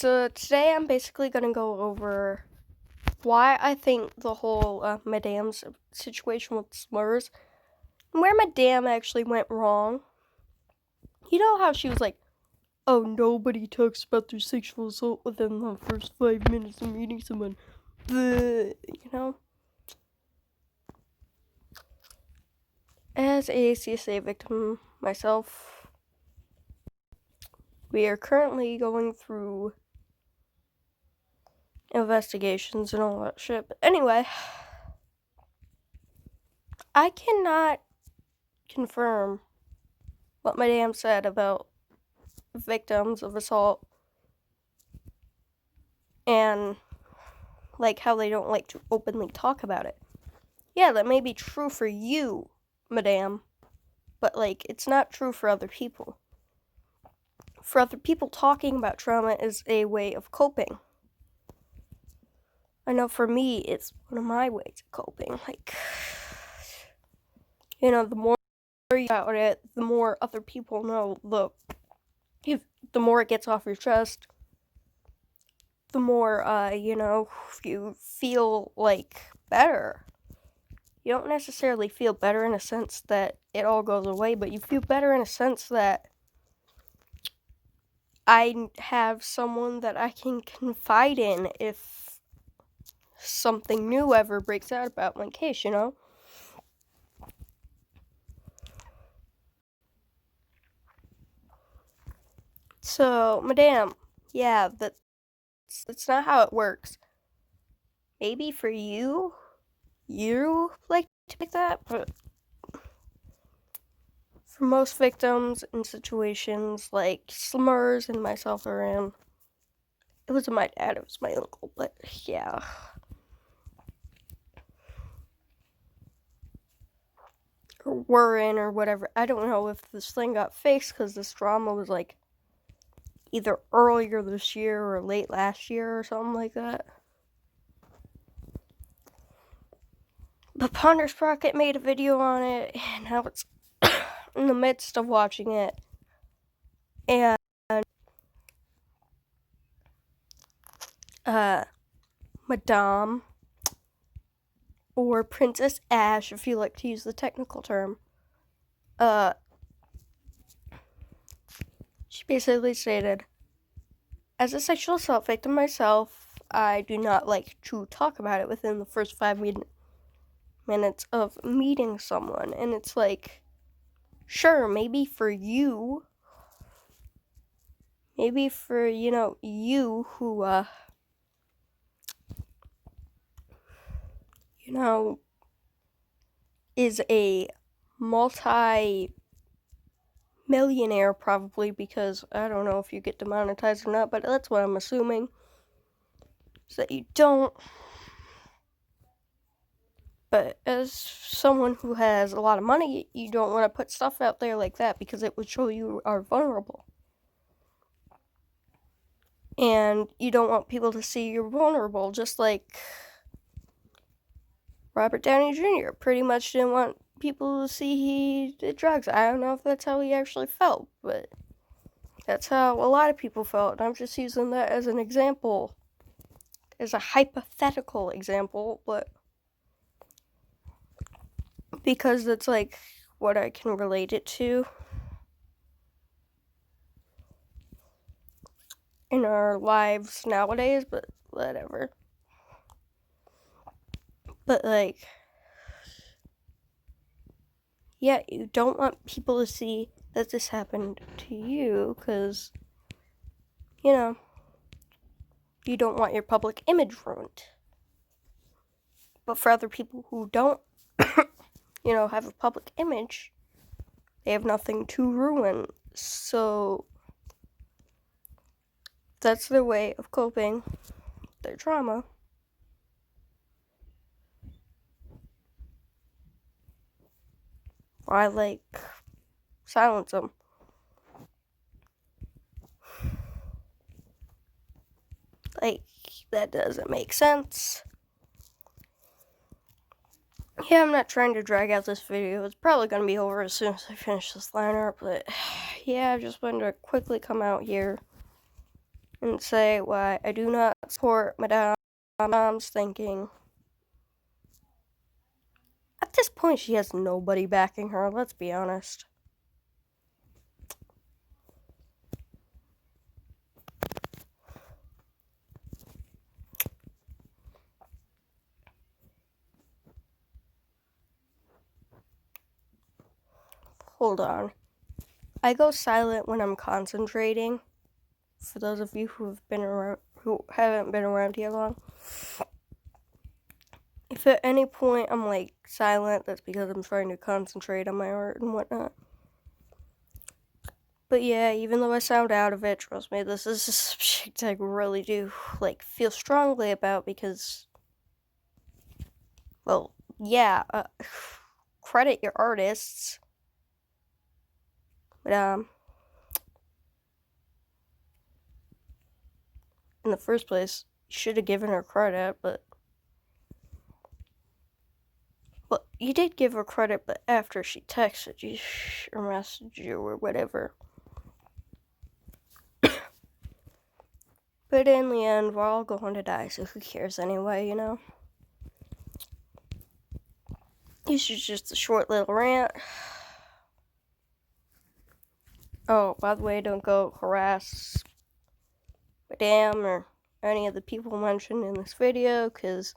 So today I'm basically going to go over why I think the whole Madame's situation with slurs, and where Madame actually went wrong. You know how she was like, oh, nobody talks about their sexual assault within the first 5 minutes of meeting someone. You know? As a CSA victim myself, we are currently going through investigations and all that shit. But anyway, I cannot confirm what Madame said about victims of assault and like how they don't like to openly talk about it. Yeah, that may be true for you, Madame, but like it's not true for other people. For other people, talking about trauma is a way of coping. I know for me, it's one of my ways of coping. Like, you know, the more you about it, the more other people know. The more it gets off your chest, the more, you feel like better. You don't necessarily feel better in a sense that it all goes away, but you feel better in a sense that I have someone that I can confide in if something new ever breaks out about my case, you know? So, Madame, yeah, that's not how it works. Maybe for you like to make that, but for most victims in situations like Slummers and myself are in, it wasn't my dad, it was my uncle, but yeah. Or were in, or whatever. I don't know if this thing got fixed because this drama was like either earlier this year or late last year or something like that. But Ponder Sprocket made a video on it, and now it's in the midst of watching it. And Madame, or Princess Ash, if you like to use the technical term, she basically stated, as a sexual assault victim myself, I do not like to talk about it within the first 5 minutes of meeting someone. And it's like, sure, maybe for you, you who, is a multi-millionaire probably, because I don't know if you get demonetized or not, but that's what I'm assuming, is that you don't. But as someone who has a lot of money, you don't want to put stuff out there like that because it would show you are vulnerable. And you don't want people to see you're vulnerable, just like Robert Downey Jr. pretty much didn't want people to see he did drugs. I don't know if that's how he actually felt, but that's how a lot of people felt. And I'm just using that as an example, as a hypothetical example, but because that's like what I can relate it to in our lives nowadays, but whatever. But like, yeah, you don't want people to see that this happened to you, because, you don't want your public image ruined. But for other people who don't, have a public image, they have nothing to ruin. So that's their way of coping with their trauma. Or I silence them. That doesn't make sense. Yeah, I'm not trying to drag out this video. It's probably going to be over as soon as I finish this liner, but yeah, I just wanted to quickly come out here and say why I do not support Madame's thinking. At this point, she has nobody backing her, let's be honest. Hold on. I go silent when I'm concentrating. For those of you who haven't been around here long. If at any point I'm like silent, that's because I'm trying to concentrate on my art and whatnot. But yeah, even though I sound out of it, trust me, this is a subject I really do like feel strongly about because, well, yeah, credit your artists. But in the first place, you should have given her credit, but well, you did give her credit, but after she texted you or messaged you or whatever. But in the end, we're all going to die, so who cares anyway, you know? This is just a short little rant. Oh, by the way, don't go harass Madame or any of the people mentioned in this video, because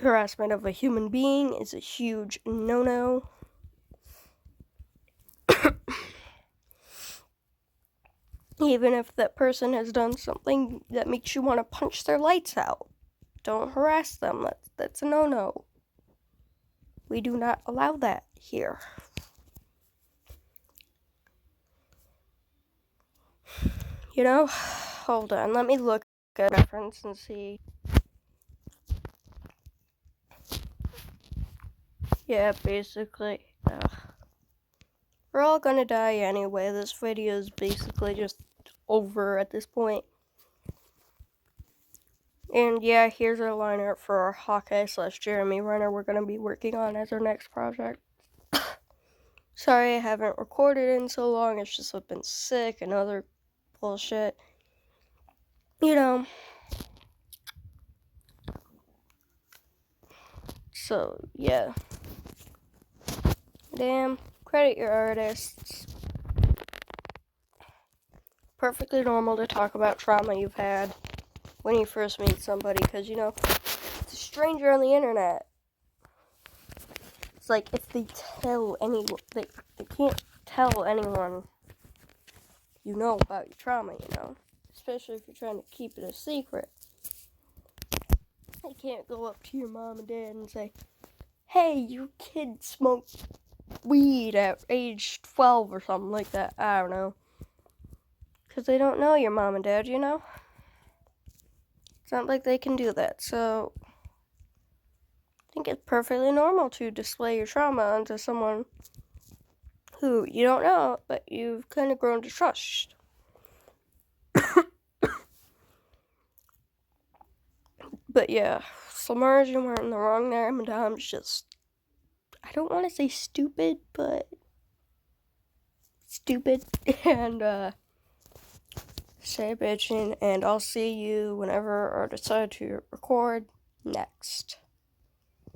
harassment of a human being is a huge no-no. Even if that person has done something that makes you want to punch their lights out, don't harass them. That's a no-no. We do not allow that here. You know, hold on, let me look at a reference and see. Yeah, basically, we're all gonna die anyway. This video is basically just over at this point. And yeah, here's our line art for our Hawkeye / Jeremy Renner we're gonna be working on as our next project. Sorry I haven't recorded in so long, it's just I've been sick and other bullshit. You know. So, yeah. Damn, credit your artists. Perfectly normal to talk about trauma you've had when you first meet somebody, because, you know, it's a stranger on the internet. It's like if they tell anyone, they can't tell anyone you know about your trauma, you know, especially if you're trying to keep it a secret. They can't go up to your mom and dad and say, hey, your kid smoked weed at age 12 or something like that. I don't know. Because they don't know your mom and dad, you know? It's not like they can do that. So, I think it's perfectly normal to display your trauma onto someone who you don't know, but you've kind of grown to trust. But yeah, Submerge, you weren't in the wrong there. Madame's just, I don't want to say stupid, but stupid. And, stay bitching, and I'll see you whenever I decide to record next.